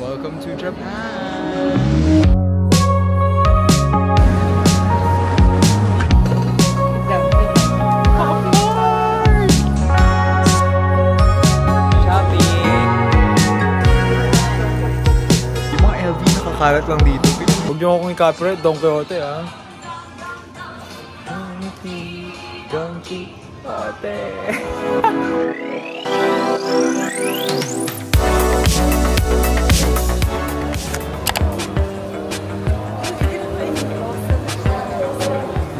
Welcome to Japan! Yung mga LV nakakalat lang dito. Huwag niyo akong i-copyright, Don Quixote ha. Don Quixote.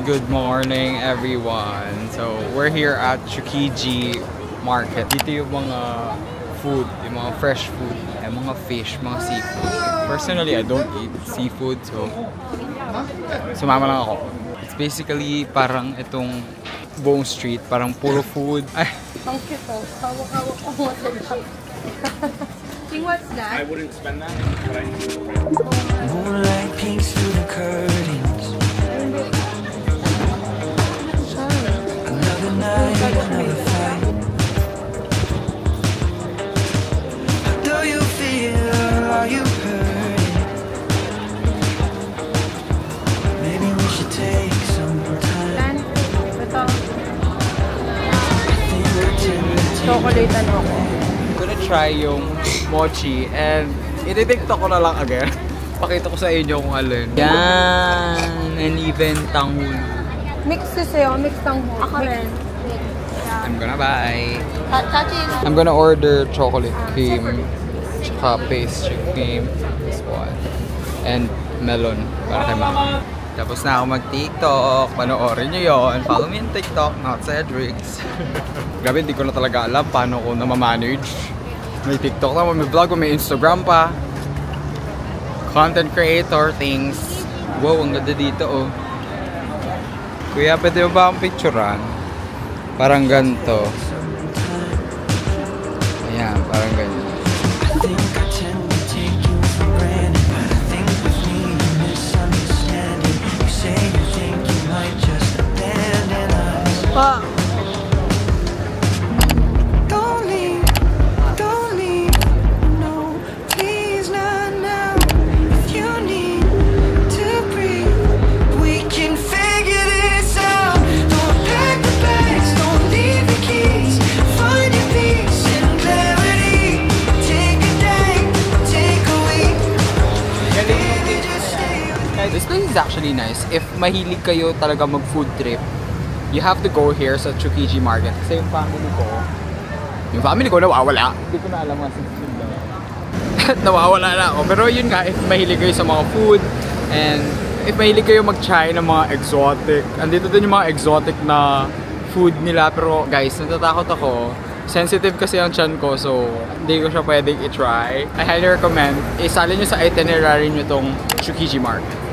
Good morning everyone. So we're here at Tsukiji Market. Dito yung mga food, yung mga fresh food, yung mga fish, mga seafood. Personally, I don't eat seafood, so sumama lang ako. It's basically parang itong buong street, parang puro food. Ay. Ang cute oh. Hawak-hawak ko mo sa Think what's that? I wouldn't spend that, but I do. Moonlight peeks through the curtains. Another night, another fight. How do you feel? Are you hurting? Maybe we should take some time. Ito. Chocolate ano ako. I'm gonna try yung mochi and iti-tiktok ko na lang again. Pakita ko sa inyo kung alin. Yan! And even tanghul. Mix kasi oh, mix ng ako rin. I'm gonna buy. Chachi. I'm gonna order chocolate cream, tsaka pastry cream, this one, and melon para kay mama. Tapos na ako mag-TikTok. Panoorin nyo yun. Follow me on TikTok, not Cedric's. Grabe, hindi ko na talaga alam paano ko na-manage. May TikTok na, may vlog, may Instagram pa. Content creator things. Wow, ang ganda dito oh. Kuya, pwede mo ba ang picturean? Parang ganito. Ayan, parang ganito. Pa. This place is actually nice. If mahilig kayo talaga mag-food trip, you have to go here sa Tsukiji Market. Kasi yung family ko nawawala. Hindi ko na alam nga nawawala na ako. Pero yun nga, if mahilig kayo sa mga food, and if mahilig kayo mag-try ng mga exotic, andito din yung mga exotic na food nila. Pero guys, natatakot ako. Sensitive kasi ang tiyan ko, so hindi ko siya pwedeng i-try. I highly recommend, isali nyo sa itinerary nyo tong Tsukiji Market.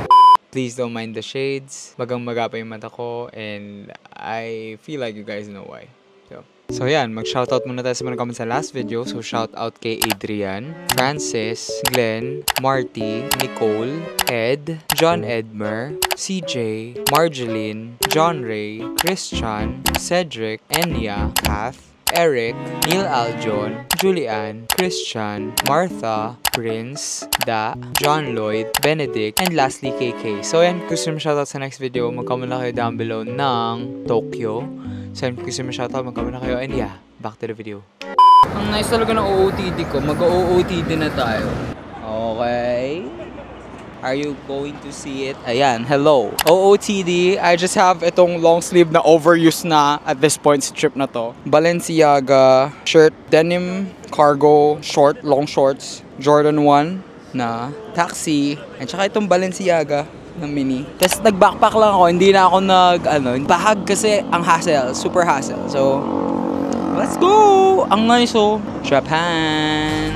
Please don't mind the shades. Magang-maga pa yung mata ko, and I feel like you guys know why. So yan, mag-shoutout muna tayo sa mga comments sa last video. So shoutout kay Adrian, Francis, Glenn, Marty, Nicole, Ed, John Edmer, CJ, Marjeline, John Ray, Christian, Cedric, Enya, Kath, Eric, Neil Aljon, Julian, Christian, Martha, Prince, Da, John Lloyd, Benedict, and lastly KK. So yan, gusto mo shoutout sa next video, mag-comment na kayo down below ng Tokyo. So yan, gusto mo shoutout, mag-comment na kayo, and yeah, back to the video. Ang nice talaga ng OOTD ko, mag-OOTD na tayo. Okay. Are you going to see it? Ayan, hello. OOTD, I just have itong long sleeve na overused na at this point sa trip na to. Balenciaga shirt, denim, cargo, short, long shorts, Jordan 1 na taxi, at saka itong Balenciaga na mini. Tapos nag-backpack lang ako, hindi na ako bahag kasi ang hassle, super hassle. So, let's go! Ang nice oh, Japan!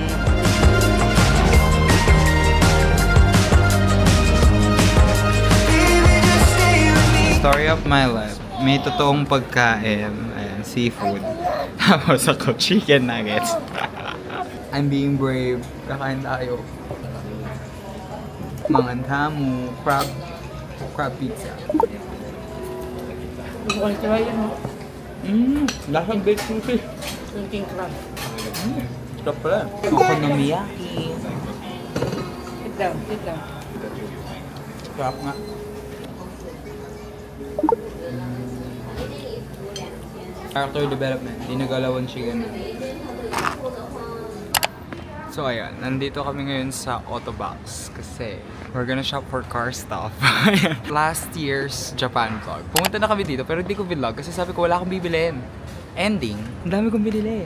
Story of my life. May totoong pagkain, ayan, seafood. Tapos ako, chicken nuggets. I'm being brave. Kakain tayo. Mangantamu, crab pizza. Gusto ko try yun oh. Lasang baked sushi. King crab. Stop pala. Okonomiyaki. daw, wait daw. Crap nga. Character development, di nagalawan siya ganun. So ayan, nandito kami ngayon sa Autobox kasi we're gonna shop for car stuff. Last year's Japan vlog. Pumunta na kami dito pero hindi ko vlog kasi sabi ko wala akong bibilin. Ending, ang dami kong binili.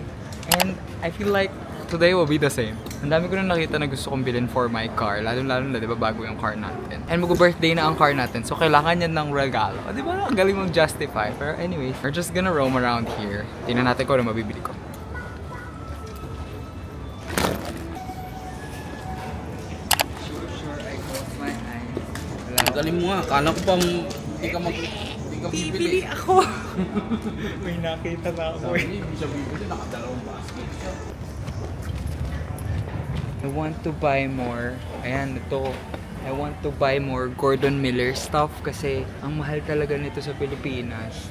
And I feel like today will be the same. Ang dami ko na nakita na gusto kong bilhin for my car. Lalo na, di ba, bago yung car natin. And mag-birthday na ang car natin. So, kailangan yan ng regalo. Di ba, ang galing mong justify. Pero anyways, we're just gonna roam around here. Tingnan natin kung ano mabibili ko. Sure, I close my eyes. Galing mo nga, akala ko pang hindi ka bibili. Ako! May nakita na ako. Sabi niya, hindi siya bibili, nakadalawang basket. I want to buy more. Ayan, ito. I want to buy more Gordon Miller stuff kasi ang mahal talaga nito sa Pilipinas.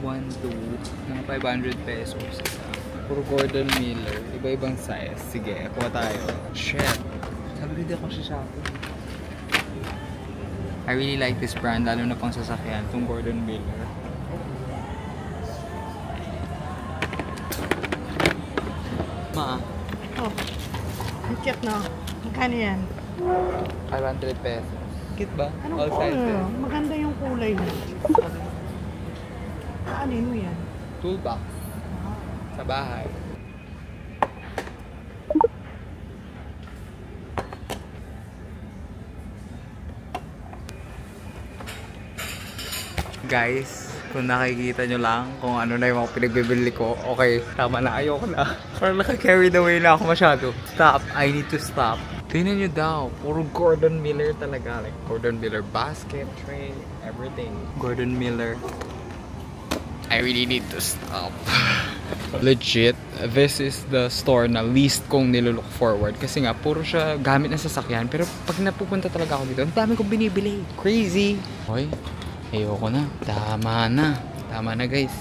One, two, mga 500 pesos. Puro Gordon Miller. Iba-ibang size. Sige, kuha tayo. Shit. Sabi ko hindi ako sa shopping. I really like this brand, lalo na pang sasakyan. Itong Gordon Miller. Ma. Oh, ang cute na. Magkano yan? 500 pesos. Cute ba? Anong All sizes. maganda yung kulay niya. Aanin mo yan? Toolbox. Sa bahay. Guys, kung nakikita nyo lang kung ano na yung mga pinagbibili ko, okay, tama na, ayoko na. Parang naka-carried away na ako masyado. Stop, I need to stop. Tingnan nyo daw, puro Gordon Miller talaga. Like, Gordon Miller basket, tray, everything. Gordon Miller. I really need to stop. Legit, this is the store na least kong nilook forward. Kasi nga, puro siya gamit na sasakyan. Pero pag napupunta talaga ako dito, ang dami kong binibili. Crazy. Hoy. Ayoko na. Tama na. Tama na, guys.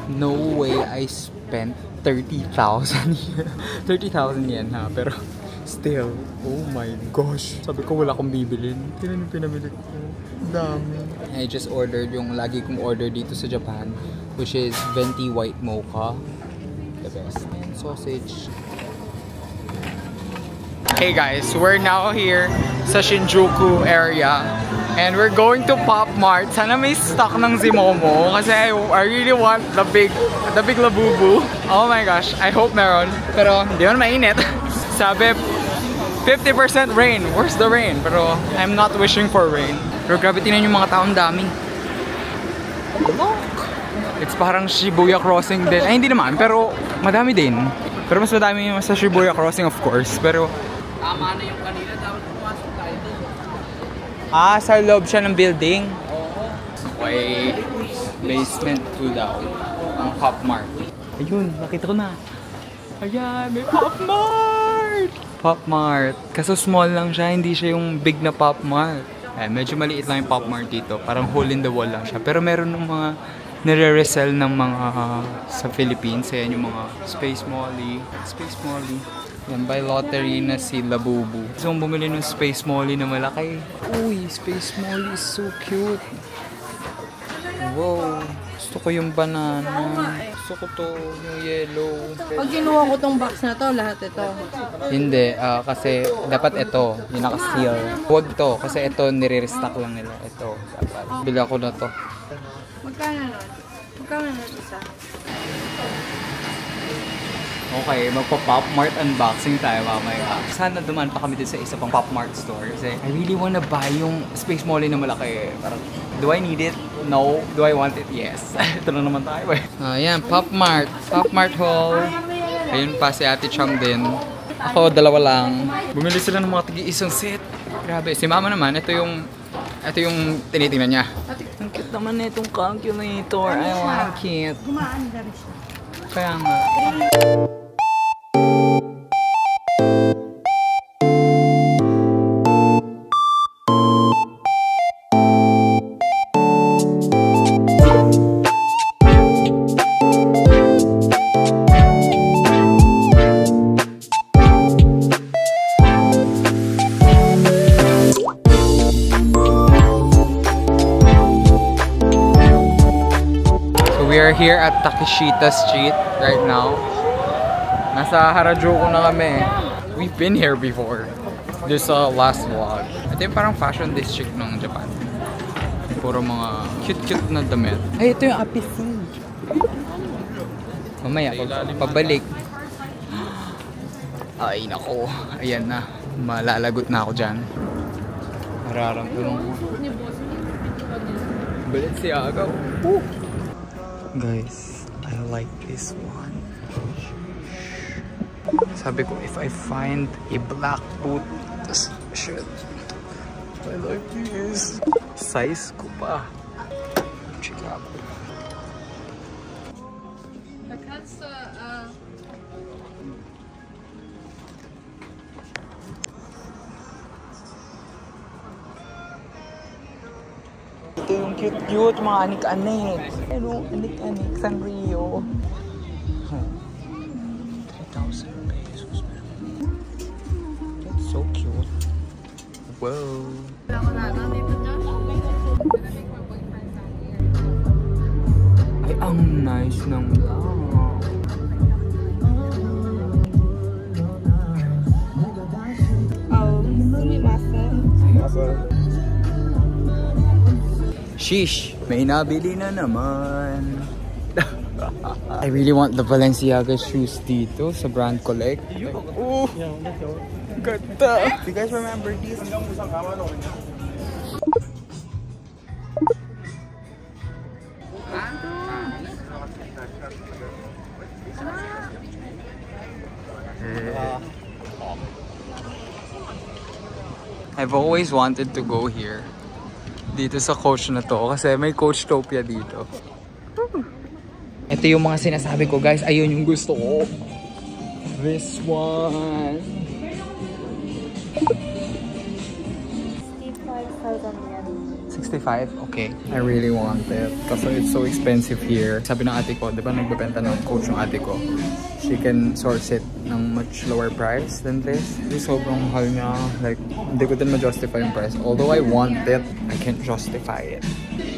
No way I spent 30,000 here. 30,000 yen ha. Pero still, oh my gosh. Sabi ko wala akong bibilin. Tingnan yung pinamili ko. Dami. I just ordered yung lagi kong order dito sa Japan, which is venti white mocha. The best. And sausage. Hey guys, we're now here sa Shinjuku area and we're going to Pop Mart. Sana may stock ng Zimomo kasi I really want the big Labubu. Oh my gosh, I hope meron. Pero hindi man mainit. Sabi 50% rain. Where's the rain? Pero I'm not wishing for rain. Pero grabe, tingnan yung mga taong dami. Look! It's parang Shibuya Crossing din. Ay, hindi naman. Pero madami din. Pero mas madami yung sa Shibuya Crossing, of course. Pero Tama na yung kanina, dapat pumasok tayo doon. sa loob siya ng building? Oo. Okay. Basement 2 daw. Ang Pop Mart. Ayun, nakita ko na. Ayan, may Pop Mart! Pop Mart. Kaso small lang siya, hindi siya yung big na Pop Mart. Eh, medyo maliit lang yung Pop Mart dito. Parang hole in the wall lang siya. Pero meron ng mga nire-resell ng mga sa Philippines. Ayan yung mga Space Molly. Space Molly. Yan, by lottery na si Labubu. Gusto kong bumili ng Space Molly na malaki. Uy, Space Molly is so cute. Wow. Gusto ko yung banana. Gusto ko to, yung yellow. Pag kinuha ko tong box na to, lahat ito. Hindi, kasi dapat ito, yung naka-seal. Huwag to, kasi ito nire-restock lang nila. Ito, dapat. Bili ako na to. Magkano nun? Magkano nun isa? Okay, magpa-Pop Mart unboxing tayo mamaya. Sana dumaan pa kami din sa isa pang Pop Mart store kasi I really wanna buy yung Space Molly na malaki. Parang, do I need it? No. Do I want it? Yes. Ito lang naman tayo eh. Ayan, Pop Mart. Pop Mart haul. Ayun pa si Ate Chang din. Ako, dalawa lang. Bumili sila ng mga tigi-isang set. Grabe. Si Mama naman, ito yung tinitingnan niya. Ang cute naman na itong calculator. I like it. Gumaan ka rin siya. Kaya nga. We are here at Takeshita Street right now. Nasa Harajuku na kami. We've been here before. This last vlog. Ito yung parang fashion district ng Japan. Puro mga cute-cute na damit. Ay, ito yung Apisi. Mamaya, pabalik. Ay, nako. Ayan na. Malalagot na ako dyan. Mararamdaman ko. Balenciaga. Guys, I like this one. Sabi ko, if I find a black boot, shit. I like this. Size ko pa. Check out. Ito yung cute-cute, mga anik-anik. Ano, anik-anik, Sanrio. 3,000 pesos. That's so cute. Wow. Ay, ang nice ng black. Sheesh, may nabili na naman. I really want the Balenciaga shoes dito sa Brand Collect. Oh, ganda. You guys remember these? I've always wanted to go here. Dito sa Coach na to kasi may Coachtopia dito. Ito yung mga sinasabi ko, guys. Ayun yung gusto ko. This one. 65? Okay. I really want it. Kasi it's so expensive here. Sabi ng ate ko, di ba nagbebenta ng Coach yung ate ko? She can source it ng much lower price than this. Sobrang mahal niya. Like, hindi ko din ma-justify yung price. Although I want it, I can't justify it.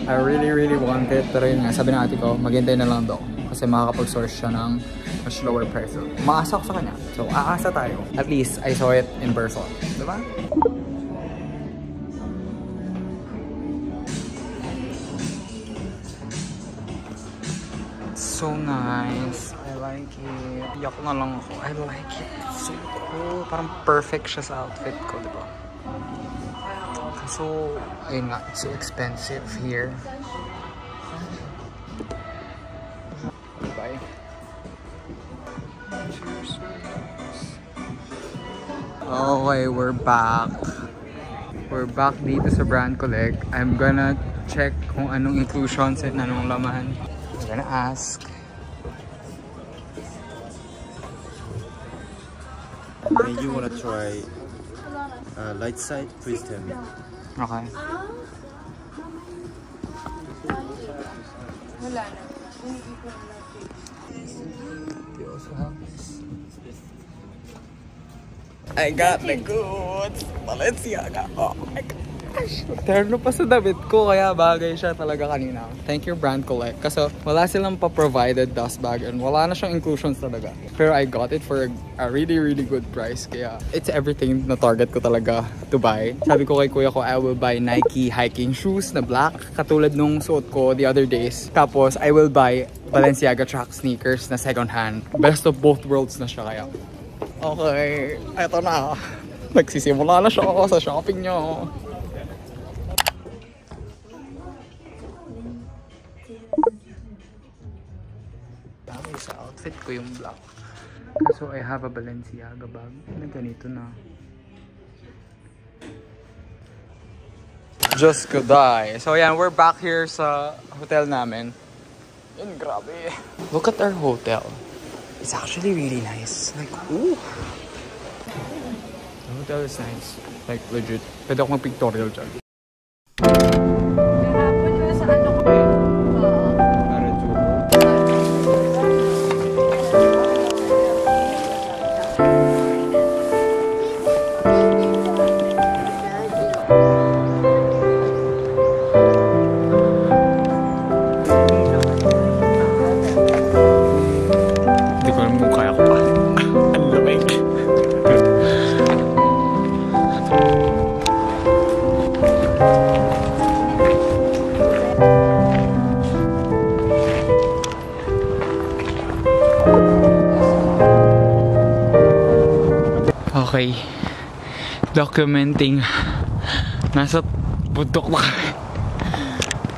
I really, really want it. Pero yun nga, sabi ng ate ko, maghintay na lang daw. Kasi makakapag-source siya ng much lower price. So, maasa ko sa kanya. So, aasa tayo. At least, I saw it in person. Diba? So nice. I like it. Iyak na lang ako. I like it. It's so cool. Parang perfect siya sa outfit ko, diba? So, ayun nga. It's so expensive here. Bye. Cheers. Okay, we're back. We're back dito sa Brand Collect. I'm gonna check kung anong inclusions at anong laman. I'm gonna ask. And you wanna try light side? Please tell me. Okay. I got the goods. Balenciaga. Oh my gosh. Terno pa sa damit ko, kaya bagay siya talaga kanina. Thank you Brand Collect. Kasi wala silang pa-provided dust bag and wala na siyang inclusions talaga. Pero I got it for a really, really good price. Kaya it's everything na target ko talaga to buy. Sabi ko kay kuya ko, I will buy Nike hiking shoes na black. Katulad nung suot ko the other days. Tapos I will buy Balenciaga track sneakers na second hand. Best of both worlds na siya kaya. Okay, eto na. Nagsisimula na siya ako sa shopping nyo. Sa outfit ko yung black. So I have a Balenciaga bag na ganito na. Just could die. So yan, we're back here sa hotel namin. Yun, grabe. Look at our hotel. It's actually really nice. Like, ooh. The hotel is nice. Like, legit. Pwede ako mag-pictorial dyan. Okay. Documenting. Nasa bundok na kami.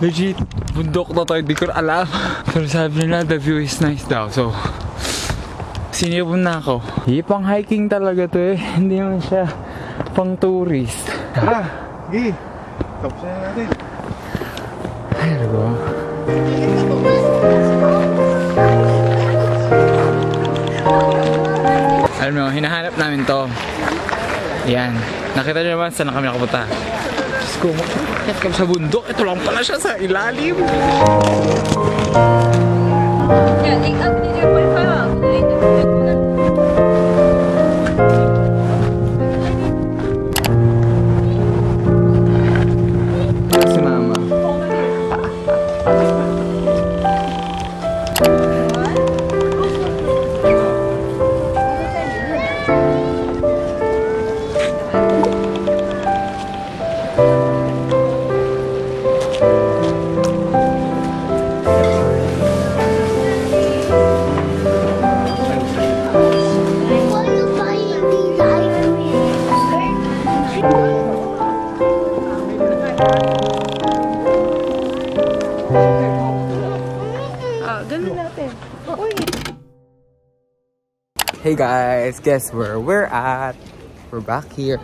Legit, bundok na tayo. Di ko alam. Pero sabi nila, the view is nice daw. So, sinipon na ako. Pang hiking talaga to eh. Hindi naman siya pang tourist. Tara, Gi. Tapos na natin. There we go. Alam mo, hinahanap namin to. Yan. Nakita nyo naman saan na kami nakapunta. Diyos ko, makakit kami sa bundok. Ito lang pala siya sa ilalim. Si Mama. Hey guys, guess where we're at? We're back here.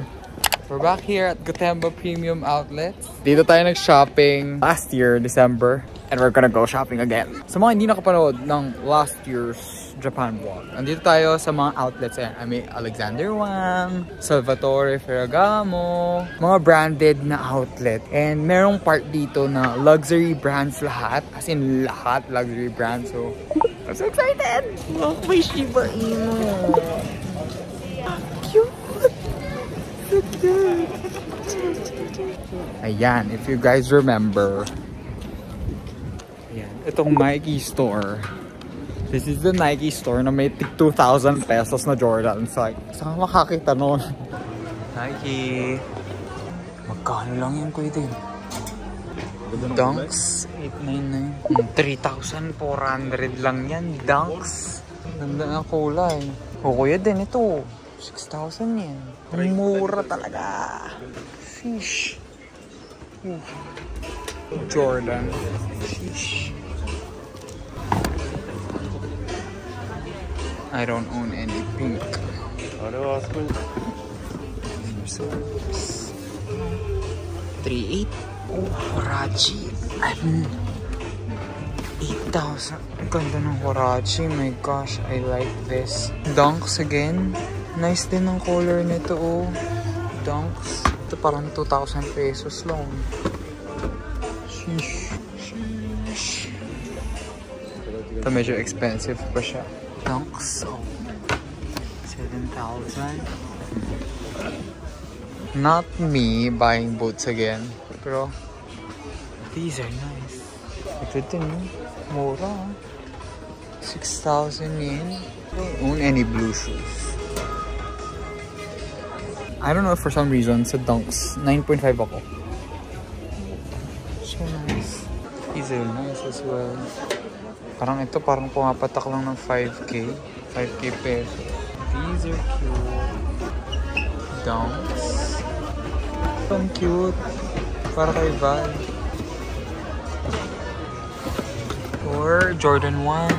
We're back here at Gotemba Premium Outlets. Dito tayo nag-shopping last year, December. And we're gonna go shopping again. Sa mga hindi nakapanood ng last year's Japan vlog, andito tayo sa mga outlets. I mean, Alexander Wang, Salvatore Ferragamo, mga branded na outlet. And merong part dito na luxury brands lahat. As in lahat luxury brands. So, I'm so excited! Look, may Shiba Inu. Cute! So cute! Ayan, if you guys remember, ayan, itong Nike store. This is the Nike store na may 2,000 pesos na Jordans. Like, saan makakita nun? Nike! Magkano lang yan, kuya din? Dunks, 899. 3,400 lang yan, Dunks. Ganda ng kulay. O kuya din ito, 6,000 yan. Mura talaga. Fish. Jordan. Fish. I don't own any pink. 3,800. Oh, Huarache. 8,000. Ang ganda ng Huarache. My gosh, I like this. Dunks again. Nice din ang color nito, oh. Dunks. Ito parang 2,000 pesos lang. Sheesh. Sheesh. Ito medyo expensive pa siya. Dunks. Oh. 7,000. Not me buying boots again. Pero, these are nice. Ito din, mura. 6,000 yen. Don't own any blue shoes. I don't know if for some reason sa Dunks, 9.5 ako. So nice. These are nice as well. Parang ito, parang pumapatak lang ng 5K. 5K pesos. These are cute. Dunks. So cute. Para kay Val. Or Jordan 1.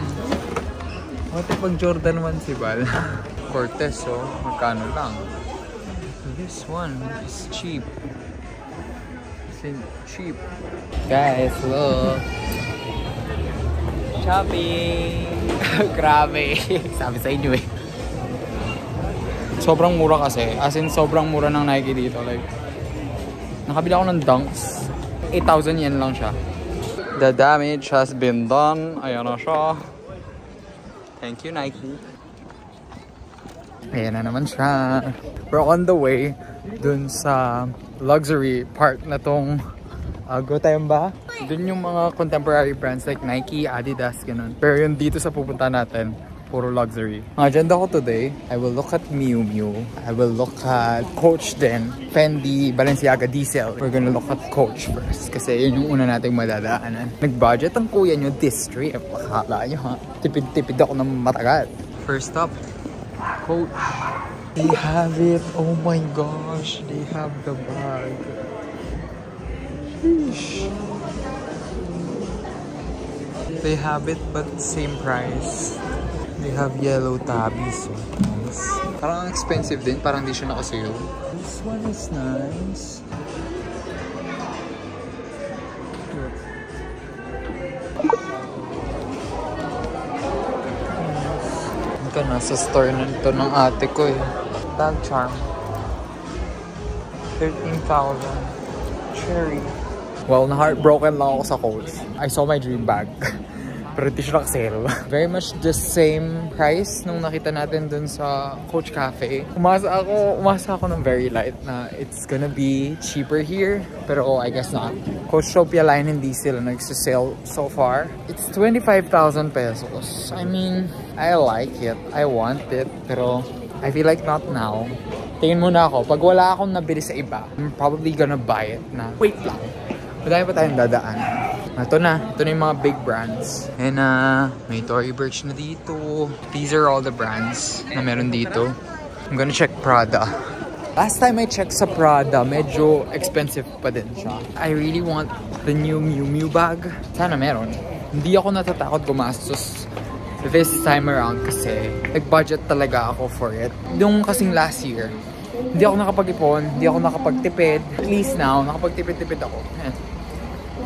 What if pag Jordan 1 si Val? Cortez, oh. Magkano lang? This one is cheap. It's cheap. Guys, look. Shopping! Grabe. Sabi sa inyo eh. Sobrang mura kasi. As in, sobrang mura ng Nike dito. Like, nakabila ako ng Dunks. 8,000 yen lang siya. The damage has been done. Ayan na siya. Thank you, Nike. Ayan na naman siya. We're on the way dun sa luxury part na tong Gotemba. Dun yung mga contemporary brands like Nike, Adidas, ganun. Pero yun dito sa pupunta natin, puro luxury. Ang agenda ko today, I will look at Miu Miu. I will look at Coach din. Fendi, Balenciaga, Diesel. We're gonna look at Coach first. Kasi yun yung una nating madadaanan. Nag-budget ang kuya nyo this trip. Akala nyo ha. Tipid-tipid ako ng matagal. First up, Coach. They have it. Oh my gosh. They have the bag. Sheesh. They have it but same price. They have yellow tabbies. Nice. Parang expensive din. Parang di siya nakasale. This one is nice. Ito nasa store na ito ng ate ko eh. Bag charm. 13,000. Cherry. Well, na-heartbroken lang ako sa Coach. I saw my dream bag. Pero di siya nakasale. Very much the same price nung nakita natin dun sa Coach Cafe. Umasa ako ng very light na it's gonna be cheaper here. Pero I guess not. Coachtopia line hindi sila nagsisale so far. It's 25,000 pesos. I mean, I like it. I want it. Pero I feel like not now. Tingin muna ako. Pag wala akong nabili sa iba, I'm probably gonna buy it na. Wait lang. Madami pa tayong dadaan. Ito na yung mga big brands. And may Tory Burch na dito. These are all the brands na meron dito. I'm gonna check Prada. Last time I checked sa Prada, medyo expensive pa din siya. I really want the new Miu Miu bag. Sana meron. Hindi ako natatakot gumastos this time around kasi nag-budget talaga ako for it. Yung kasing last year, hindi ako nakapag-ipon, hindi ako nakapagtipid. At least now, nakapagtipid-tipid ako.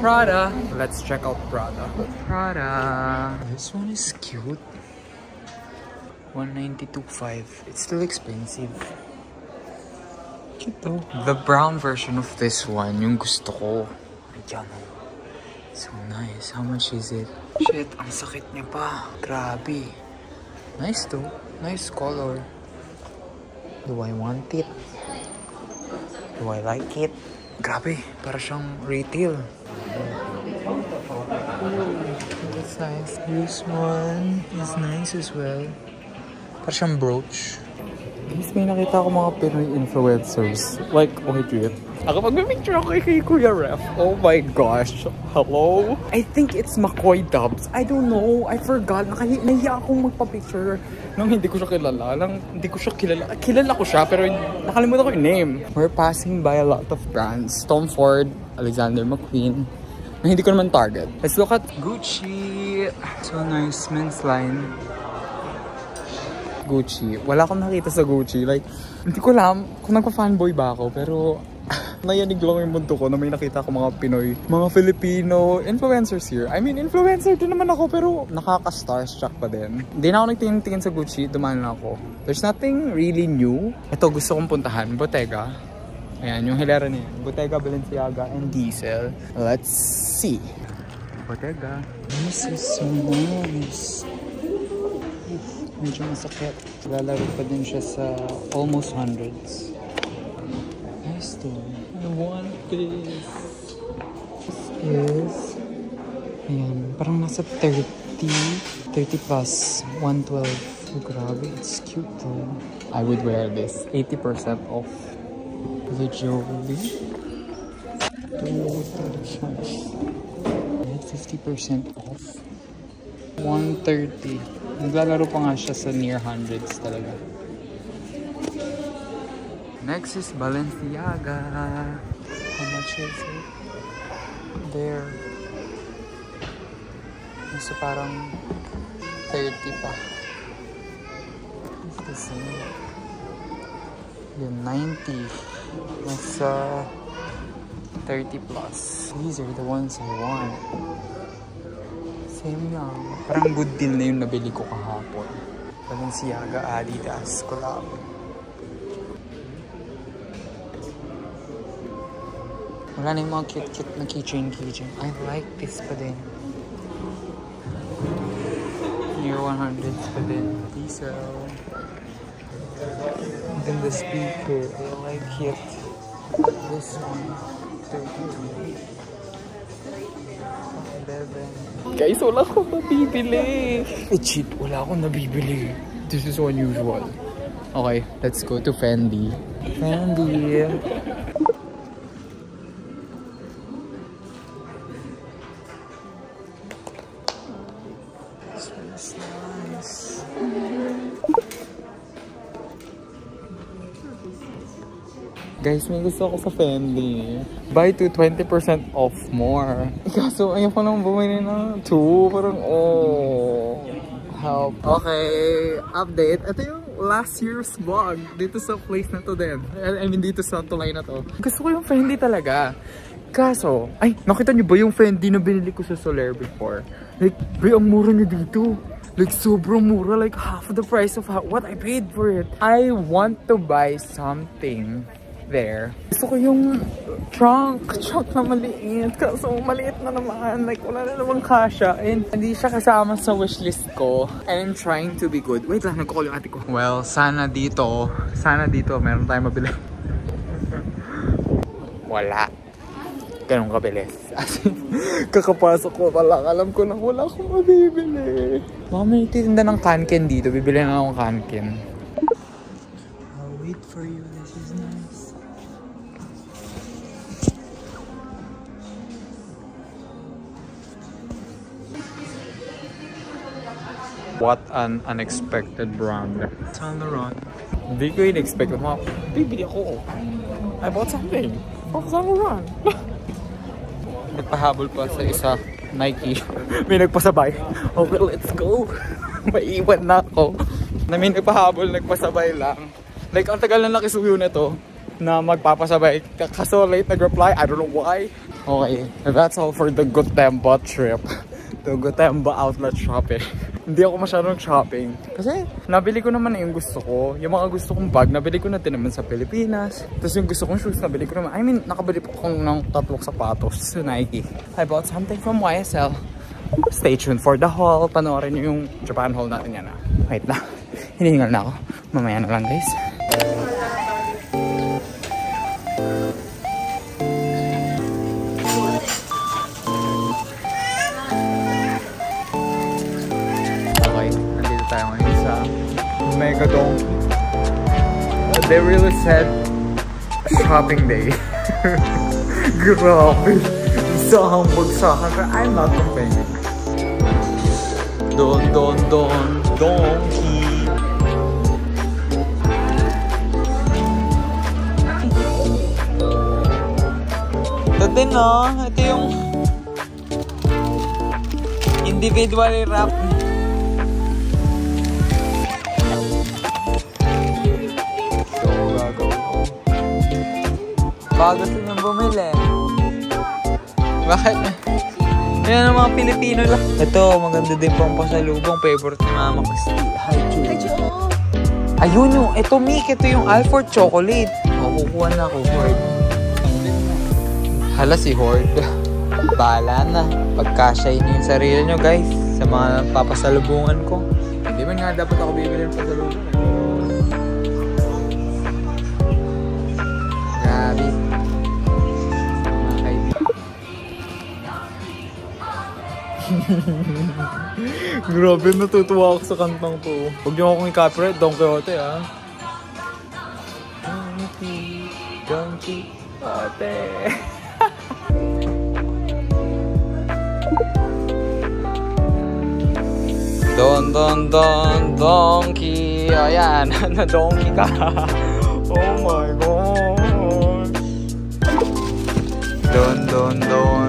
Prada. Let's check out Prada. Prada. This one is cute. 192.5. It's still expensive. Cute though. The brown version of this one, yung gusto ko. Ayan. So nice. How much is it? Shit, ang sakit niya pa. Grabe. Nice though. Nice color. Do I want it? Do I like it? Grabe. Para siyang retail. That's nice. This one is nice as well. Para siyang brooch. Guys, may nakita ko mga Pinoy influencers. Like, okay, cute. Ako mag-picture ako kay Kuya Ref. Oh my gosh. Hello? I think it's McCoy Dubs. I don't know. I forgot. Nahiya akong magpa-picture nang hindi ko siya kilala. Kilala ko siya, pero nakalimutan ko yung name. We're passing by a lot of brands. Tom Ford, Alexander McQueen. Na hindi ko naman target. Let's look at Gucci. So nice. Men's line. Gucci. Wala akong nakita sa Gucci. Like, hindi ko alam kung nagpa-fanboy ba ako, pero nayanig lang yung mundo ko na may nakita ko mga Pinoy, mga Filipino influencers here. I mean, influencer din naman ako, pero nakaka-starstruck pa din. Hindi na ako nagtingin-tingin sa Gucci, dumaan lang ako. There's nothing really new. Ito, gusto kong puntahan. Bottega. Ayan, yung hilera niya. Bottega, Balenciaga, and Diesel. Let's see. Bottega. This is so nice. Medyo masakit. Lalaro pa din siya sa almost hundreds. Nice though. I want this. This is... Ayan. Parang nasa 30 plus. 112. Oh, grabe. It's cute though. I would wear this. 80% off. The Jolie. 50% off. 130. Naglalaro pa nga siya sa near hundreds talaga. Next is Balenciaga. How much is it? There. Nasa parang 30 pa. It's the same. Yung 90. Nasa 30 plus. These are the ones I want. Same lang. Parang good deal na yung nabili ko kahapon. Balenciaga, Adidas, collab. Wala na yung mga cute-cute na keychain. I like this pa din. Near 100s pa din. Diesel. And then the speaker. I like it. This one. 32. 11. Guys, wala akong nabibili. Cheat, wala akong nabibili. This is so unusual. Okay, let's go to Fendi. Fendi. This one is nice. Guys, may gusto ako sa Fendi. Buy 2, 20% off more. Kaso, ayaw ko nang bumili ng 2. Parang, oh. Help. Okay, update. Ito yung last year's vlog. Dito sa place na to din. I mean, dito sa tulay na to. Gusto ko yung Fendi talaga. Kaso, ay, nakita niyo ba yung Fendi na binili ko sa Soler before? Like, bro, ang mura niya dito. Like, sobrang mura. Like, half the price of what I paid for it. I want to buy something there. Gusto ko yung trunk na maliit. Kaso maliit na naman. Like, wala na namang kasha. And hindi siya kasama sa wishlist ko. And I'm trying to be good. Wait lang, nagko-call yung ate ko. Well, sana dito meron tayong mabili. Wala. Ganun kabilis. As in, kakapasok ko pala. Alam ko na wala akong mabibili. Baka may titinda ng kanken dito. Bibili na akong kanken. I'll wait for you. This is nice. What an unexpected brand. Saint Laurent. Hindi ko in-expect. Bibili ako. I bought something. Oh, Saint Laurent. Nagpahabol pa sa isa. Nike. May nagpasabay. Okay, let's go. Maiiwan na ako. Na may nagpahabol, nagpasabay lang. Like, ang tagal na nakisuyo na to na magpapasabay. Kaso late nag-reply. I don't know why. Okay, that's all for the Gotemba trip. The Gotemba outlet shopping. Hindi ako masyadong shopping. Kasi nabili ko naman yung gusto ko. Yung mga gusto kong bag, nabili ko na din naman sa Pilipinas. Tapos yung gusto kong shoes, nabili ko naman. I mean, nakabili po akong ng 3 sapatos sa Nike. I bought something from YSL. Stay tuned for the haul. Panoorin nyo yung Japan haul natin yan. Wait na. Hinihingal na ako. Mamaya na lang, guys. Mega Donkey. They really said shopping day. Grabe. Isang bagsakan. But I'm not complaining. Donkey. Ito din, no? Ito yung individually wrapped. Baka gusto niyang bumili. Bakit? Yan ang mga Pilipino lang. Ito, maganda din pang pasalubong. Favorite ni Mama Christy. Haichu. Ayun yung, ito Mick, ito yung Alford chocolate. O, kukuha na ako, Hord. Hala si Hord. Bahala na. Pagkasya niyo yung sarili niyo, guys. Sa mga papasalubungan ko. Hindi man nga dapat ako bibili ng pasalubong. Grabe. Grabe, natutuwa ako sa kantang to. Huwag niyo akong i-copyright, Don Quixote, ha? Don Quixote. Don Donkey. Ayan, na-donkey ka. Oh my God. Donkey.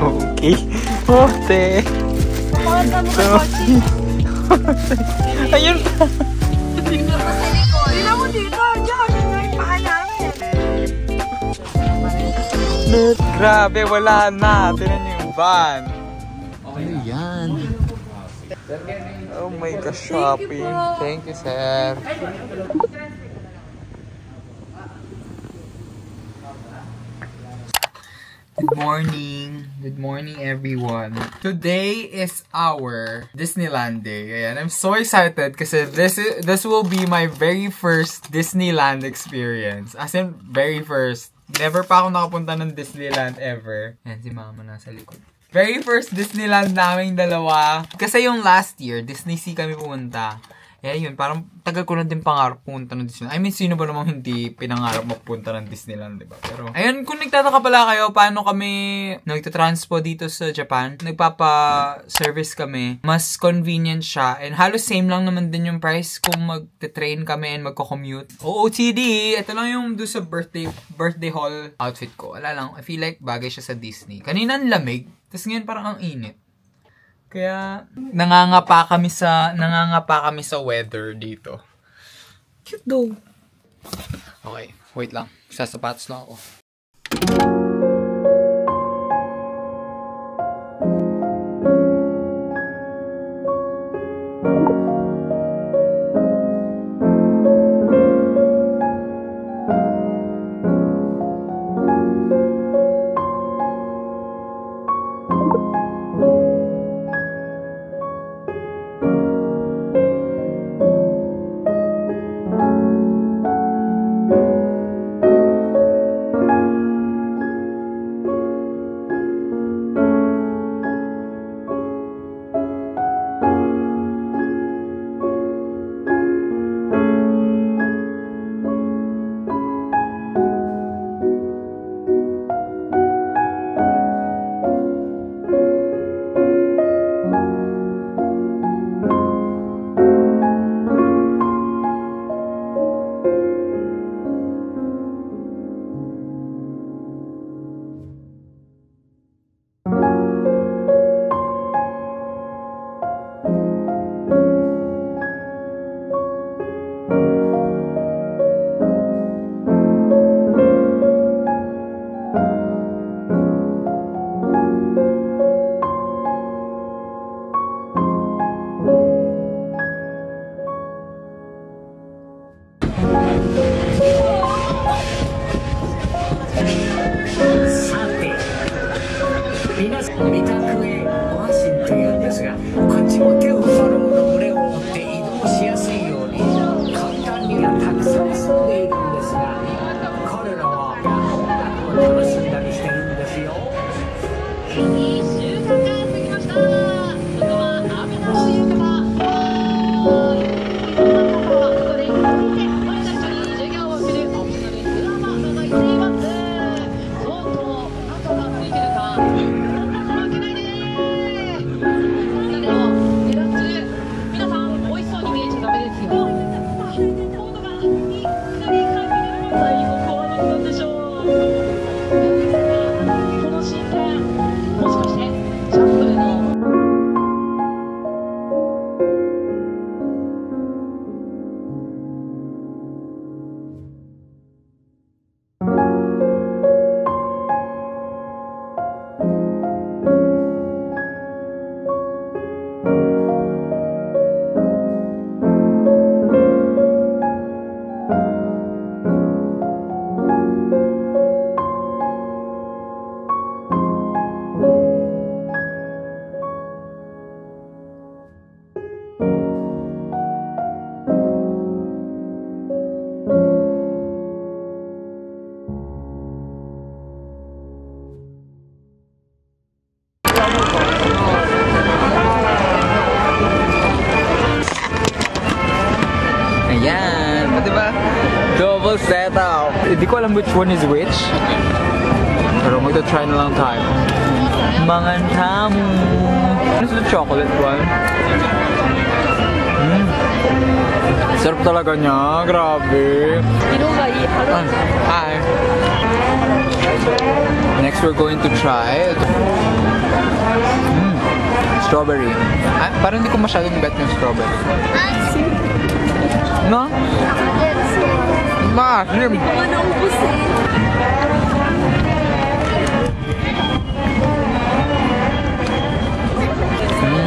Okay. Ote. Ayun pa. Tingnan mo dito. Diyan. Yung paa namin. Grabe, wala na. Tingnan niyo yung van. Ano yan? Oh my gosh, shopping. Thank you, sir. Good morning. Good morning, everyone. Today is our Disneyland day. Ayan, I'm so excited kasi this will be my very first Disneyland experience. As in, very first. Never pa ako nakapunta ng Disneyland ever. Ayan, si Mama nasa likod. Very first Disneyland naming dalawa. Kasi yung last year, Disney Sea kami pumunta. Eh, yun, parang tagal ko na din pangarap punta ng Disneyland. I mean, sino ba namang hindi pinangarap magpunta ng Disneyland, diba? Pero, ayun, kung nagtataka pala kayo, paano kami nagtatranspo dito sa Japan, nagpapa-service kami, mas convenient siya, and halos same lang naman din yung price kung mag-train kami and magko-commute. OOTD, ito lang yung do sa birthday hall outfit ko. Wala lang, I feel like bagay siya sa Disney. Kanina ang lamig, tapos ngayon parang ang init. Kaya, nangangapa kami sa weather dito. Cute though. Okay, wait lang. Sasapatos lang ako. Double setup. Hindi ko alam which one is which. Pero magta-try na lang tayo. Mangan tamu. Ano sa chocolate one? Sarap talaga niya. Grabe. Hi. Next we're going to try strawberry. Parang hindi ko masyadong bet yung strawberry. No? Maasim.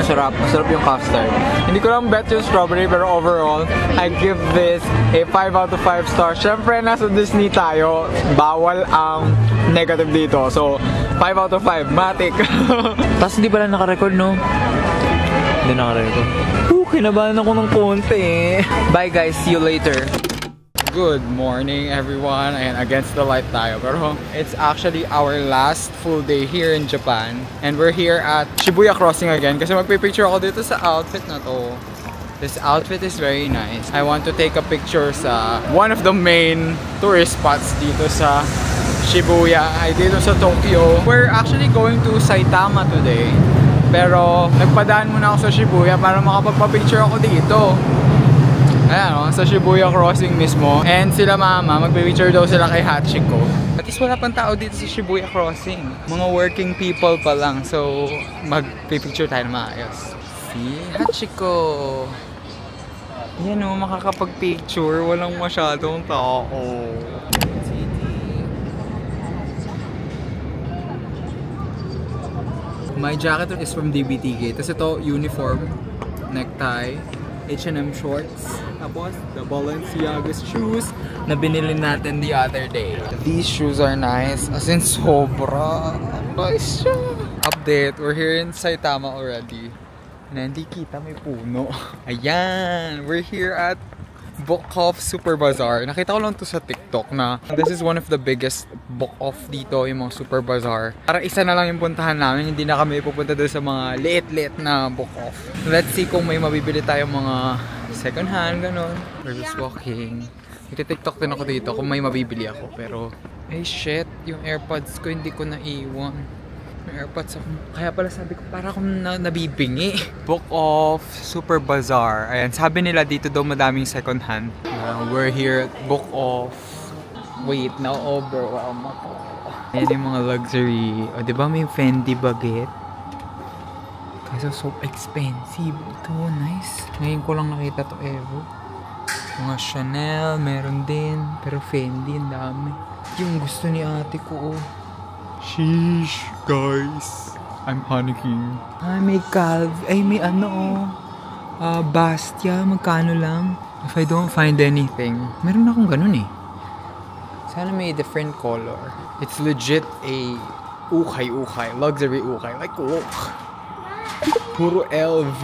Masarap. Masarap yung custard. Hindi ko lang bet yung strawberry, pero overall, I give this a 5 out of 5 stars. Siyempre, nasa Disney tayo. Bawal ang negative dito. So, 5 out of 5. Matik. Tapos hindi pala nakarecord, no? Hindi nakarecord. Kinabahan ako ng konti. Bye guys, see you later. Good morning everyone. Ayan, against the light tayo. Pero it's actually our last full day here in Japan. And we're here at Shibuya Crossing again. Kasi magpipicture ako dito sa outfit na to. This outfit is very nice. I want to take a picture sa one of the main tourist spots dito sa Shibuya, ay dito sa Tokyo. We're actually going to Saitama today. Pero nagpadaan muna ako sa Shibuya para makapagpa-picture ako dito. Ayan o, sa Shibuya Crossing mismo. And sila mama, magpipicture daw sila kay Hachiko. At least wala pang tao dito sa Shibuya Crossing. Mga working people pa lang. So magpipicture tayo na maayos. Si Hachiko. Yan o, makakapag-picture. Walang masyadong tao. My jacket is from DBTK. Tapos ito, uniform, necktie, H&M shorts. Tapos, the Balenciaga shoes na binili natin the other day. These shoes are nice. As in, sobra. Nice siya. Update, we're here in Saitama already. Na hindi kita, may puno. Ayan, we're here at Book Off Super Bazaar. Nakita ko lang to sa TikTok na this is one of the biggest book off dito, yung mga Super Bazaar. Para isa na lang yung puntahan namin, hindi na kami pupunta doon sa mga liit-liit na book off. Let's see kung may mabibili tayong mga second hand, ganun. We're just walking. Iti-TikTok din ako dito kung may mabibili ako. Pero, eh shit, yung AirPods ko hindi ko naiwan. May AirPods ako. Kaya pala sabi ko, para akong nabibingi. Book Off Super Bazaar. Ayan, sabi nila dito daw madaming second hand. We're here at Book Off. Wait, na-overwhelm ako. Ayan yung mga luxury. O, diba may Fendi baguette? Kasi so expensive. Ito, nice. Ngayon ko lang nakita to ever. Mga Chanel, meron din. Pero Fendi, ang dami. Yung gusto ni ate ko, oh. Sheesh, guys. I'm panicking. Ay, may may ano, Bastia, magkano lang? If I don't find anything, meron akong ganun eh. Sana may different color. It's legit a ukay-ukay, luxury ukay. Like, look. Puro LV.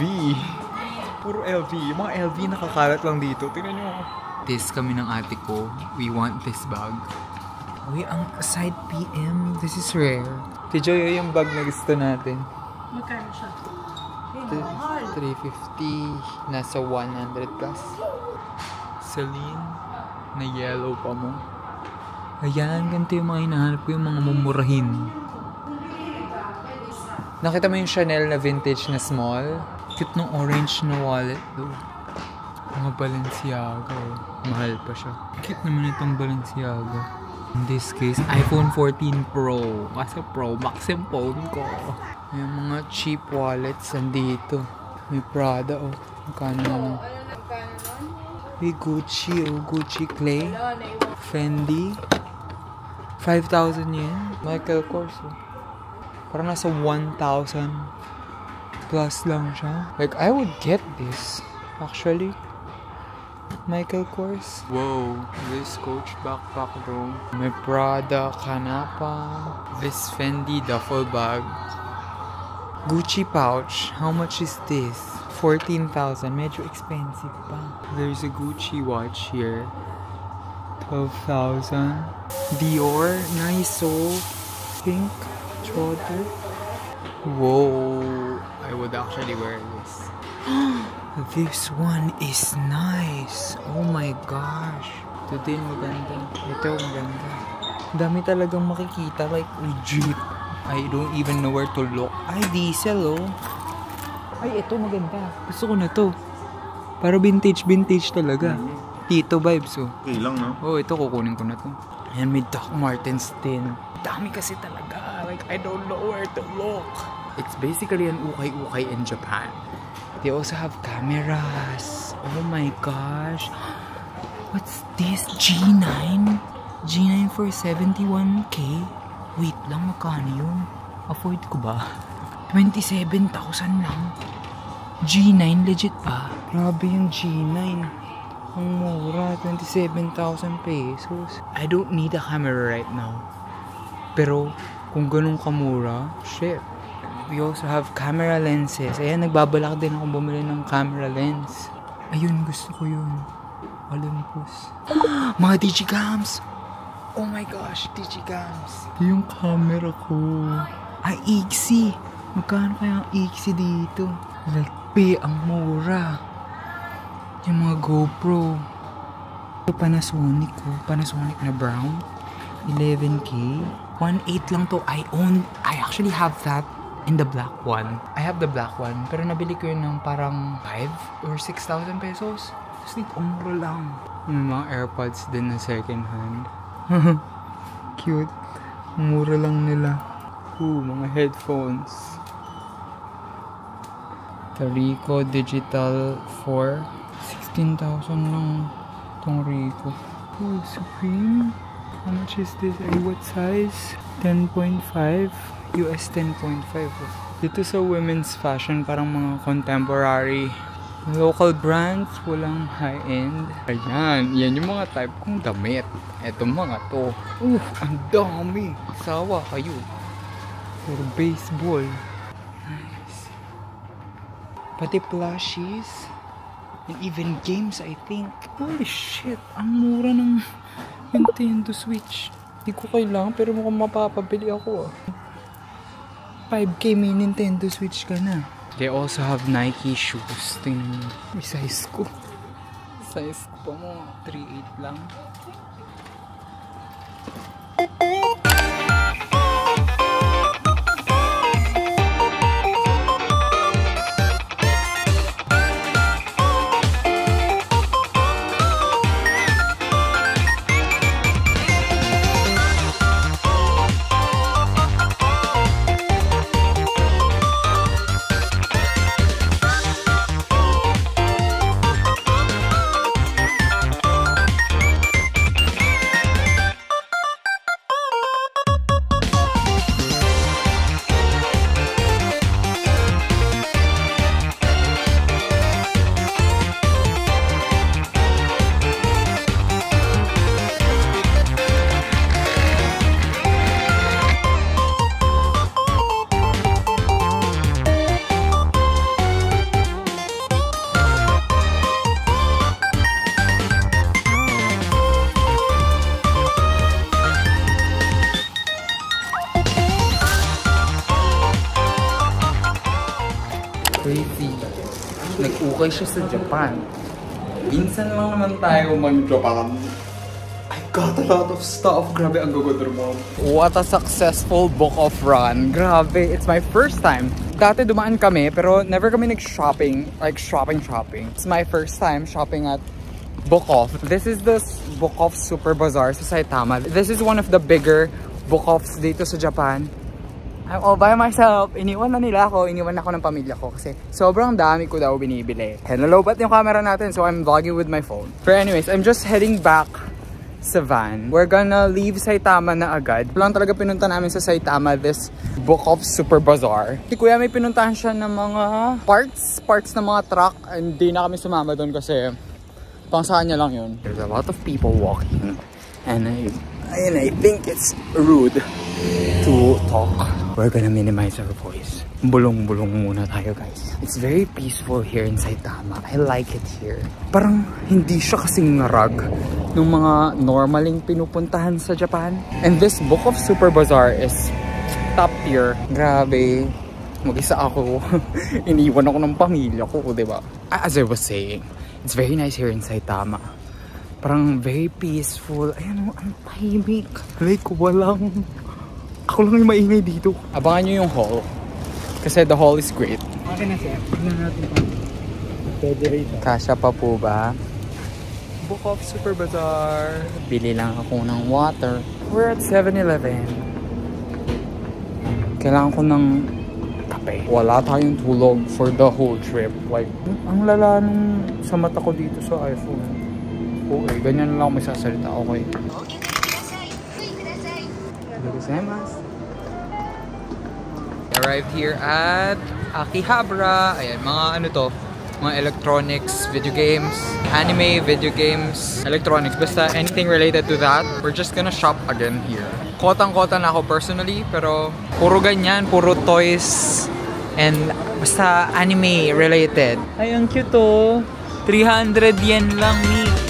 Puro LV. Yung mga LV nakakalat lang dito. Tingnan nyo. This kami ng ate ko. We want this bag. Uy, ang side PM. This is rare. Tijoy, yung bag na gusto natin. Magkano siya? 350. Nasa 100 plus. Celine. Na yellow pa mo. Ayan, ganito yung mga hinahanap ko. Yung mga mumurahin. Nakita mo yung Chanel na vintage na small? Cute nung orange na wallet though. Mga Balenciaga. Mahal pa siya. Cute naman itong Balenciaga. In this case, iPhone 14 Pro. Kasi Pro Max yung phone ko. May mga cheap wallets nandito. May Prada, oh. Magkano naman? May Gucci, oh. Gucci Clay. Fendi. 5,000 yen. Michael Kors, oh. Parang nasa 1,000 plus lang siya. Like, I would get this. Actually. Michael Kors. Whoa, this Coach backpack though. May Prada Kanapa. This Fendi duffel bag. Gucci pouch. How much is this? 14,000. Medyo expensive pa. There's a Gucci watch here. 12,000. Dior. Nice, so pink. Choder. Whoa. I would actually wear this. This one is nice. Oh my gosh. Ito din maganda. Ito maganda. Dami talagang makikita. Like legit. I don't even know where to look. Ay, diesel oh. Ay, ito maganda. Gusto ko na to. Para vintage talaga. Tito vibes oh. Okay lang no? Oh, ito kukunin ko na to. Ayan, may Doc Martens din. Dami kasi talaga. Like, I don't know where to look. It's basically an ukay-ukay in Japan. They also have cameras. Oh my gosh. What's this? G9? G9 for 71k? Wait lang, magkano yun? Afford ko ba? 27,000 lang. G9, legit ba? Grabe yung G9. Ang mura, 27,000 pesos. I don't need a camera right now. Pero, kung ganun kamura, shit. We also have camera lenses. Ayan, nagbabalak din ako bumili ng camera lens. Ayun, gusto ko yun. Olympus. Mga digicams! Oh my gosh, digicams. Yung camera ko. Ay, IGSI. Magkano kaya ang IGSI dito? Like, ang mura. Yung mga GoPro. Panasonic ko. Panasonic na brown. 11K. 1.8 lang to. I actually have that in the black one. I have the black one. Pero nabili ko yun ng parang 5 or 6,000 pesos. Kasi mura lang. Yung mga AirPods din na second hand. Cute. Mura lang nila. Mga headphones. The Ricoh Digital 4. 16,000 lang itong Ricoh. Supreme. How much is this? What size? 10.5. US 10.5. Dito sa women's fashion, parang mga contemporary local brands, walang high-end. Ayan, yan yung mga type kong damit. Eto mga to. Ang dami. Sawa kayo. For baseball. Nice. Pati plushies. And even games, I think. Holy shit, ang mura ng Nintendo Switch. Hindi ko kailangan, pero mukhang mapapabili ako. 5K may Nintendo Switch ka na. They also have Nike shoes. Tingnan mo. May size ko. Size ko pa mo. 3.8 lang. Crazy. Nag-ukay siya sa Japan. Minsan lang naman tayo mag-Japan. I got a lot of stuff. Grabe, ang gagawin mo. What a successful book of run. Grabe, it's my first time. Dati dumaan kami, pero never kami nag-shopping. Like, shopping. It's my first time shopping at Book Off. This is the Book Off Super Bazaar sa Saitama. This is one of the bigger book offs dito sa Japan. I'm all by myself. Iniwan na nila ako. Iniwan ako ng pamilya ko kasi sobrang dami ko daw binibili. Nalobat yung camera natin so I'm vlogging with my phone. But anyways, I'm just heading back sa van. We're gonna leave Saitama na agad. Lang talaga pinunta namin sa Saitama this Book of Super Bazaar. Si Kuya may pinuntahan siya ng mga parts ng mga truck. Hindi na kami sumama doon kasi pang saan niya lang yun. There's a lot of people walking and I think it's rude to talk. We're gonna minimize our voice. Bulong-bulong muna tayo, guys. It's very peaceful here in Saitama. I like it here. Parang hindi siya kasing narag ng mga normaling pinupuntahan sa Japan. And this Book of Super Bazaar is top tier. Grabe. Mag-isa ako. Iniwan ako ng pamilya ko, diba? As I was saying, it's very nice here in Saitama. Parang very peaceful. Ayan o, ang tahimik. Like, walang... Ako lang yung maingay dito. Abangan nyo yung haul. Kasi the haul is great. Okay na siya. Tignan natin pa. Pwede rito. Kasya pa po ba? Book of Super Bazaar. Bili lang ako ng water. We're at 7-Eleven. Kailangan ko ng kape. Wala tayong tulog for the whole trip. Like, ang lala nung sa mata ko dito sa iPhone. Okay, ganyan lang ako may sasalita. Okay. Arrived here at Akihabara. Ayan, mga ano to? Mga electronics, video games, anime, video games, electronics. Basta anything related to that. We're just gonna shop again here. Kotang-kota na ako personally, pero puro ganyan, puro toys and basta anime related. Ay, ang cute to. 300 yen lang ni.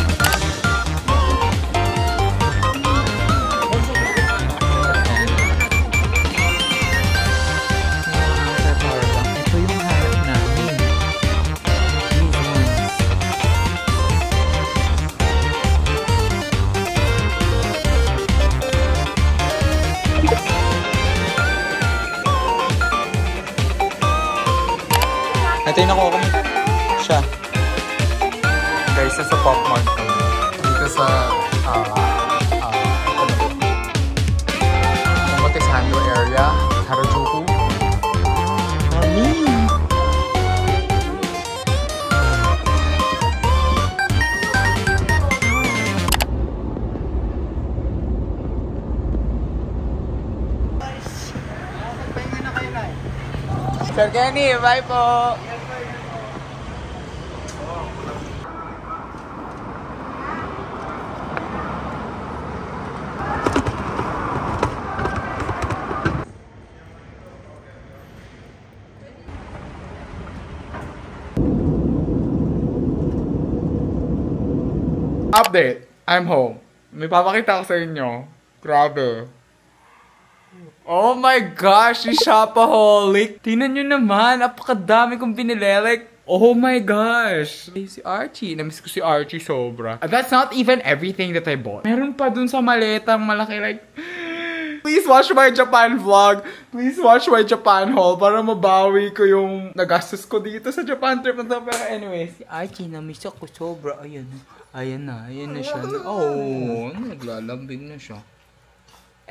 Natin ako kami siya. Guys, sa Pop Mart kami. Dito sa Omotesando area, Harajuku. Mami! Sir Kenny, bye po! Update! I'm home. May papakita ko sa inyo. Grabe. Oh my gosh! Si Shopaholic! Tingnan nyo naman! Apakadami kong binili. Like, oh my gosh! Hey, si Archie. Namiss ko si Archie sobra. That's not even everything that I bought. Meron pa dun sa maletang malaki. Like, please watch my Japan vlog. Please watch my Japan haul para mabawi ko yung nagastos ko dito sa Japan trip na to. Pero anyways, si Archie namiss ako sobra. Ayan. Ayan na siya. Oh, naglalambing na siya.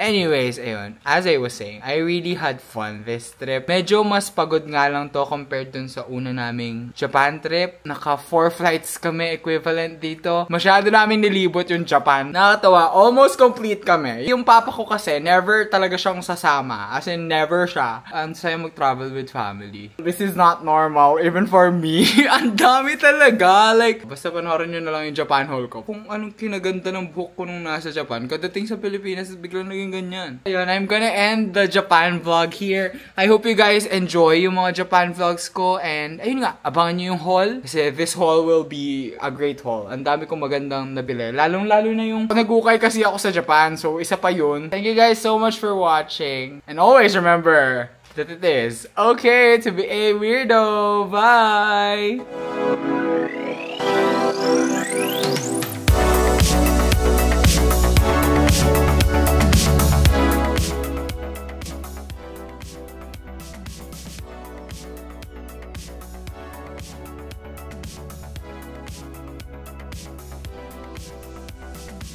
Anyways, ayun. As I was saying, I really had fun this trip. Medyo mas pagod nga lang to compared dun sa una naming Japan trip. Naka 4 flights kami equivalent dito. Masyado namin nilibot yung Japan. Nakatawa, almost complete kami. Yung papa ko kasi, never talaga siyang sasama. As in, never siya. Ang saya mag-travel with family. This is not normal, even for me. Ang dami talaga. Like, basta panoorin nyo na lang yung Japan haul ko. Kung anong kinaganda ng book ko nung nasa Japan, kadating sa Pilipinas, biglang naging ganyan. Ayun, I'm gonna end the Japan vlog here. I hope you guys enjoy yung mga Japan vlogs ko. And, ayun nga, abangan nyo yung haul. Kasi this haul will be a great haul. Ang dami kong magandang nabili. Lalong-lalo na yung nag-ukay kasi ako sa Japan. So, isa pa yun. Thank you guys so much for watching. And always remember that it is okay to be a weirdo. Bye!